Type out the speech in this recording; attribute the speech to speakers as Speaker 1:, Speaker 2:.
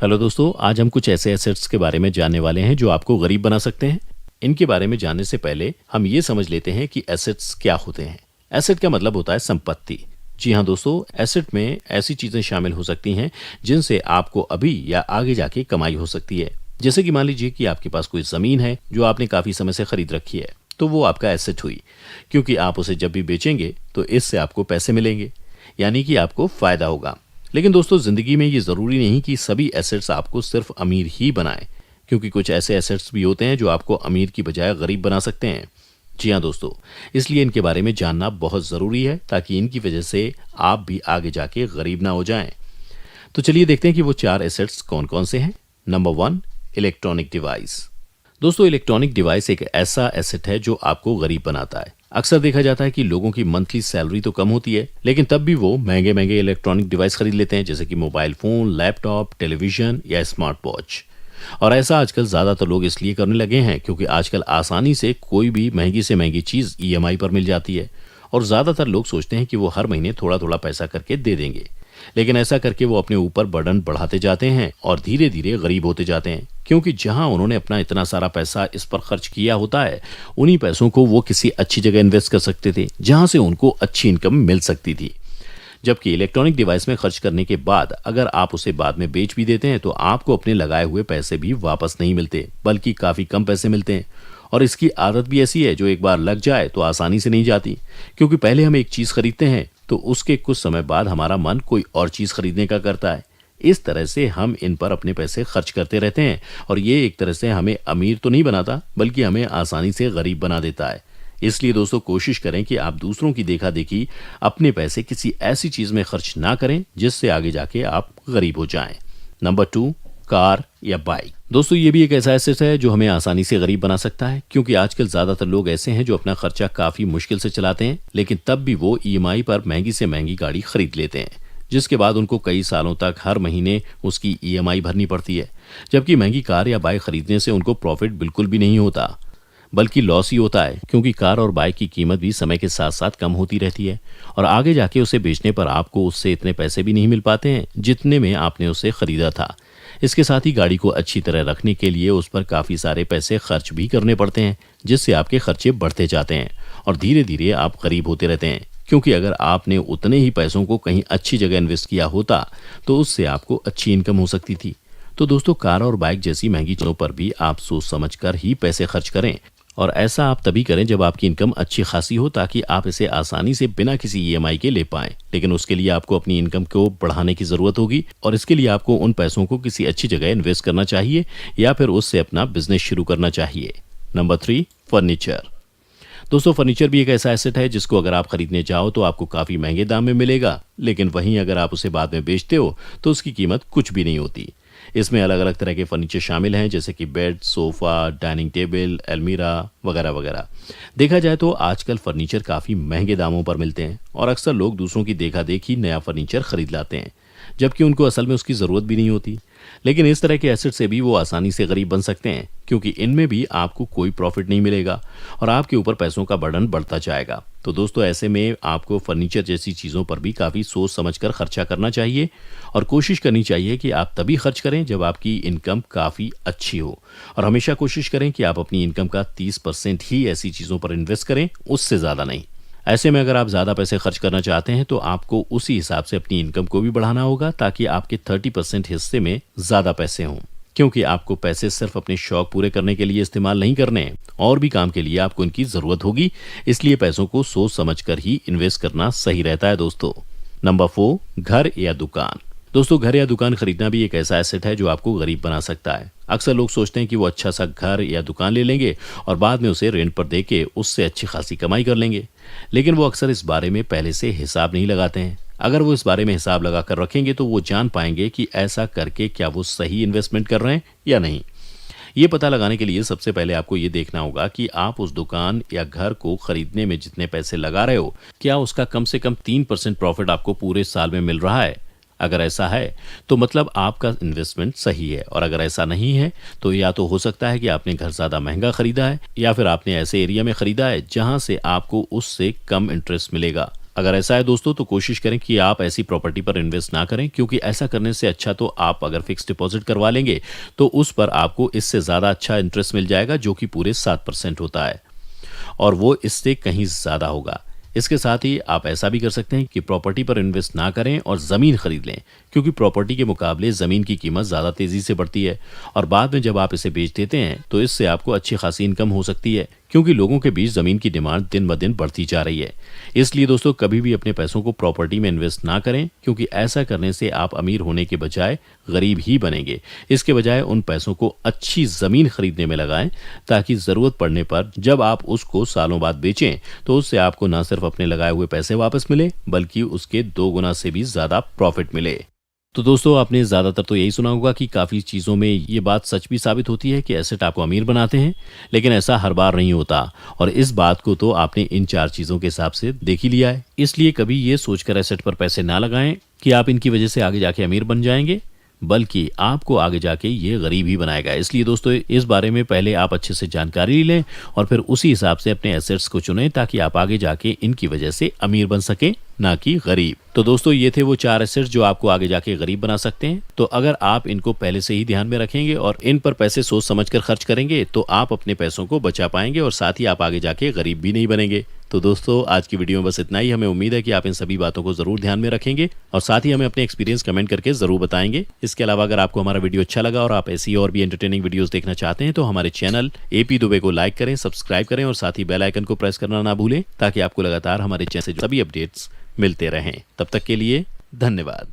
Speaker 1: Hello दोस्तों, आज हम कुछ ऐसे एसेट्स के बारे में जानने वाले हैं जो आपको गरीब बना सकते हैं। इनके बारे में जानने से पहले हम ये समझ लेते हैं कि एसेट्स क्या होते हैं। एसेट का मतलब होता है संपत्ति। जी हाँ दोस्तों, एसेट में ऐसी चीजें शामिल हो सकती हैं जिनसे आपको अभी या आगे जाके कमाई हो सकती है। जैसे कि मान लीजिए कि आपके पास कोई जमीन है जो आपने काफी समय से खरीद रखी है, तो वो आपका एसेट हुई, क्योंकि आप उसे जब भी बेचेंगे तो इससे आपको पैसे मिलेंगे, यानी कि आपको फायदा होगा। लेकिन दोस्तों, जिंदगी में ये जरूरी नहीं कि सभी एसेट्स आपको सिर्फ अमीर ही बनाएं, क्योंकि कुछ ऐसे एसेट्स भी होते हैं जो आपको अमीर की बजाय गरीब बना सकते हैं। जी हाँ दोस्तों, इसलिए इनके बारे में जानना बहुत जरूरी है ताकि इनकी वजह से आप भी आगे जाके गरीब ना हो जाएं। तो चलिए देखते हैं कि वो 4 एसेट्स कौन कौन से हैं। Number 1, electronic device. दोस्तों, इलेक्ट्रॉनिक डिवाइस एक ऐसा एसेट है जो आपको गरीब बनाता है। अक्सर देखा जाता है कि लोगों की मंथली सैलरी तो कम होती है, लेकिन तब भी वो महंगे महंगे इलेक्ट्रॉनिक डिवाइस खरीद लेते हैं, जैसे कि मोबाइल फोन, लैपटॉप, टेलीविजन या स्मार्ट वॉच। और ऐसा आजकल ज्यादातर लोग इसलिए करने लगे हैं क्योंकि आजकल आसानी से कोई भी महंगी से महंगी चीज ईएमआई पर मिल जाती है, और ज्यादातर लोग सोचते हैं कि वो हर महीने थोड़ा थोड़ा पैसा करके दे देंगे। लेकिन ऐसा करके वो अपने ऊपर बर्डन बढ़ाते जाते हैं और धीरे धीरे गरीब होते जाते हैं, क्योंकि जहां उन्होंने अपना इतना सारा पैसा इस पर खर्च किया होता है, उन्हीं पैसों को वो किसी अच्छी जगह इन्वेस्ट कर सकते थे जहां से उनको अच्छी इनकम मिल सकती थी। जबकि इलेक्ट्रॉनिक डिवाइस में खर्च करने के बाद अगर आप उसे बाद में बेच भी देते हैं तो आपको अपने लगाए हुए पैसे भी वापस नहीं मिलते, बल्कि काफी कम पैसे मिलते हैं। और इसकी आदत भी ऐसी है जो एक बार लग जाए तो आसानी से नहीं जाती, क्योंकि पहले हम एक चीज खरीदते हैं तो उसके कुछ समय बाद हमारा मन कोई और चीज खरीदने का करता है। इस तरह से हम इन पर अपने पैसे खर्च करते रहते हैं, और ये एक तरह से हमें अमीर तो नहीं बनाता, बल्कि हमें आसानी से गरीब बना देता है। इसलिए दोस्तों, कोशिश करें कि आप दूसरों की देखा देखी अपने पैसे किसी ऐसी चीज में खर्च ना करें जिससे आगे जाके आप गरीब हो जाएं। नंबर 2, कार या बाइक। दोस्तों, ये भी एक ऐसा एसेट है जो हमें आसानी से गरीब बना सकता है, क्योंकि आजकल ज्यादातर लोग ऐसे हैं जो अपना खर्चा काफी मुश्किल से चलाते हैं, लेकिन तब भी वो ईएमआई पर महंगी से महंगी गाड़ी खरीद लेते हैं, जिसके बाद उनको कई सालों तक हर महीने उसकी ईएमआई भरनी पड़ती है। जबकि महंगी कार या बाइक खरीदने से उनको प्रॉफिट बिल्कुल भी नहीं होता, बल्कि लॉस ही होता है, क्योंकि कार और बाइक की कीमत भी समय के साथ साथ कम होती रहती है, और आगे जाके उसे बेचने पर आपको उससे इतने पैसे भी नहीं मिल पाते हैं जितने में आपने उसे खरीदा था। इसके साथ ही गाड़ी को अच्छी तरह रखने के लिए उस पर काफी सारे पैसे खर्च भी करने पड़ते हैं, जिससे आपके खर्चे बढ़ते जाते हैं और धीरे धीरे आप गरीब होते रहते हैं। क्योंकि अगर आपने उतने ही पैसों को कहीं अच्छी जगह इन्वेस्ट किया होता तो उससे आपको अच्छी इनकम हो सकती थी। तो दोस्तों, कार और बाइक जैसी महंगी चीजों पर भी आप सोच समझ कर ही पैसे खर्च करें, और ऐसा आप तभी करें जब आपकी इनकम अच्छी खासी हो, ताकि आप इसे आसानी से बिना किसी ईएमआई के ले पाएं। लेकिन उसके लिए आपको अपनी इनकम को बढ़ाने की जरूरत होगी, और इसके लिए आपको उन पैसों को किसी अच्छी जगह इन्वेस्ट करना चाहिए या फिर उससे अपना बिजनेस शुरू करना चाहिए। Number 3, furniture. दोस्तों, फर्नीचर भी एक ऐसा एसेट है जिसको अगर आप खरीदने जाओ तो आपको काफी महंगे दाम में मिलेगा, लेकिन वहीं अगर आप उसे बाद में बेचते हो तो उसकी कीमत कुछ भी नहीं होती। इसमें अलग अलग तरह के फर्नीचर शामिल हैं, जैसे कि बेड, सोफा, डाइनिंग टेबल, अलमीरा वगैरह वगैरह। देखा जाए तो आजकल फर्नीचर काफी महंगे दामों पर मिलते हैं, और अक्सर लोग दूसरों की देखा देखी नया फर्नीचर खरीद लाते हैं, जबकि उनको असल में उसकी जरूरत भी नहीं होती। लेकिन इस तरह के एसेट से भी वो आसानी से गरीब बन सकते हैं, क्योंकि इनमें भी आपको कोई प्रॉफिट नहीं मिलेगा और आपके ऊपर पैसों का बर्डन बढ़ता जाएगा। तो दोस्तों, ऐसे में आपको फर्नीचर जैसी चीज़ों पर भी काफ़ी सोच समझकर खर्चा करना चाहिए, और कोशिश करनी चाहिए कि आप तभी खर्च करें जब आपकी इनकम काफ़ी अच्छी हो। और हमेशा कोशिश करें कि आप अपनी इनकम का 30% ही ऐसी चीज़ों पर इन्वेस्ट करें, उससे ज़्यादा नहीं। ऐसे में अगर आप ज़्यादा पैसे खर्च करना चाहते हैं तो आपको उसी हिसाब से अपनी इनकम को भी बढ़ाना होगा, ताकि आपके 30% हिस्से में ज़्यादा पैसे हों। क्योंकि आपको पैसे सिर्फ अपने शौक पूरे करने के लिए इस्तेमाल नहीं करने हैं, और भी काम के लिए आपको इनकी ज़रूरत होगी। इसलिए पैसों को सोच समझकर ही इन्वेस्ट करना सही रहता है दोस्तों। नंबर 4, घर या दुकान। दोस्तों, घर या दुकान खरीदना भी एक ऐसा एसेट है जो आपको गरीब बना सकता है। अक्सर लोग सोचते हैं कि वो अच्छा सा घर या दुकान ले लेंगे और बाद में उसे रेंट पर देके उससे अच्छी खासी कमाई कर लेंगे, लेकिन वो अक्सर इस बारे में पहले से हिसाब नहीं लगाते हैं। अगर वो इस बारे में हिसाब लगा कर रखेंगे तो वो जान पाएंगे कि ऐसा करके क्या वो सही इन्वेस्टमेंट कर रहे हैं या नहीं। ये पता लगाने के लिए सबसे पहले आपको ये देखना होगा कि आप उस दुकान या घर को खरीदने में जितने पैसे लगा रहे हो, क्या उसका कम से कम 3% प्रॉफिट आपको पूरे साल में मिल रहा है। अगर ऐसा है तो मतलब आपका इन्वेस्टमेंट सही है, और अगर ऐसा नहीं है तो या तो हो सकता है कि आपने घर ज़्यादा महंगा खरीदा है, या फिर आपने ऐसे एरिया में खरीदा है जहां से आपको उससे कम इंटरेस्ट मिलेगा। अगर ऐसा है दोस्तों तो कोशिश करें कि आप ऐसी प्रॉपर्टी पर इन्वेस्ट ना करें, क्योंकि ऐसा करने से अच्छा तो आप अगर फिक्स डिपॉजिट करवा लेंगे तो उस पर आपको इससे ज़्यादा अच्छा इंटरेस्ट मिल जाएगा, जो कि पूरे 7% होता है और वो इससे कहीं ज़्यादा होगा। इसके साथ ही आप ऐसा भी कर सकते हैं कि प्रॉपर्टी पर इन्वेस्ट ना करें और ज़मीन खरीद लें, क्योंकि प्रॉपर्टी के मुकाबले ज़मीन की कीमत ज़्यादा तेज़ी से बढ़ती है और बाद में जब आप इसे बेच देते हैं तो इससे आपको अच्छी खासी इनकम हो सकती है, क्योंकि लोगों के बीच ज़मीन की डिमांड दिन ब दिन बढ़ती जा रही है। इसलिए दोस्तों कभी भी अपने पैसों को प्रॉपर्टी में इन्वेस्ट ना करें, क्योंकि ऐसा करने से आप अमीर होने के बजाय गरीब ही बनेंगे। इसके बजाय उन पैसों को अच्छी ज़मीन खरीदने में लगाएं, ताकि ज़रूरत पड़ने पर जब आप उसको सालों बाद बेचें तो उससे आपको न सिर्फ अपने लगाए हुए पैसे वापस मिले, बल्कि उसके 2 गुना से भी ज़्यादा प्रॉफिट मिले। तो दोस्तों आपने ज़्यादातर तो यही सुना होगा कि काफ़ी चीज़ों में ये बात सच भी साबित होती है कि एसेट आपको अमीर बनाते हैं, लेकिन ऐसा हर बार नहीं होता और इस बात को तो आपने इन 4 चीज़ों के हिसाब से देख ही लिया है। इसलिए कभी ये सोचकर एसेट पर पैसे ना लगाएं कि आप इनकी वजह से आगे जाके अमीर बन जाएंगे, बल्कि आपको आगे जाके ये गरीब ही बनाएगा। इसलिए दोस्तों इस बारे में पहले आप अच्छे से जानकारी लें और फिर उसी हिसाब से अपने एसेट्स को चुनें, ताकि आप आगे जाके इनकी वजह से अमीर बन सकें, ना कि गरीब। तो दोस्तों ये थे वो 4 एसेट्स जो आपको आगे जाके गरीब बना सकते हैं। तो अगर आप इनको पहले से ही ध्यान में रखेंगे और इन पर पैसे सोच समझकर खर्च करेंगे तो आप अपने पैसों को बचा पाएंगे और साथ ही आप आगे जाके गरीब भी नहीं बनेंगे। तो दोस्तों आज की वीडियो में बस इतना ही। हमें उम्मीद है कि आप इन सभी बातों को जरूर ध्यान में रखेंगे और साथ ही हमें अपने एक्सपीरियंस कमेंट करके जरूर बताएंगे। इसके अलावा अगर आपको हमारा वीडियो अच्छा लगा और आप ऐसी और भी एंटरटेनिंग वीडियोस देखना चाहते हैं तो हमारे चैनल एपी दुबे को लाइक करें, सब्सक्राइब करें और साथ ही बेल आइकन को प्रेस करना ना भूलें, ताकि आपको लगातार हमारे चैनल से सभी अपडेट्स मिलते रहें। तब तक के लिए धन्यवाद।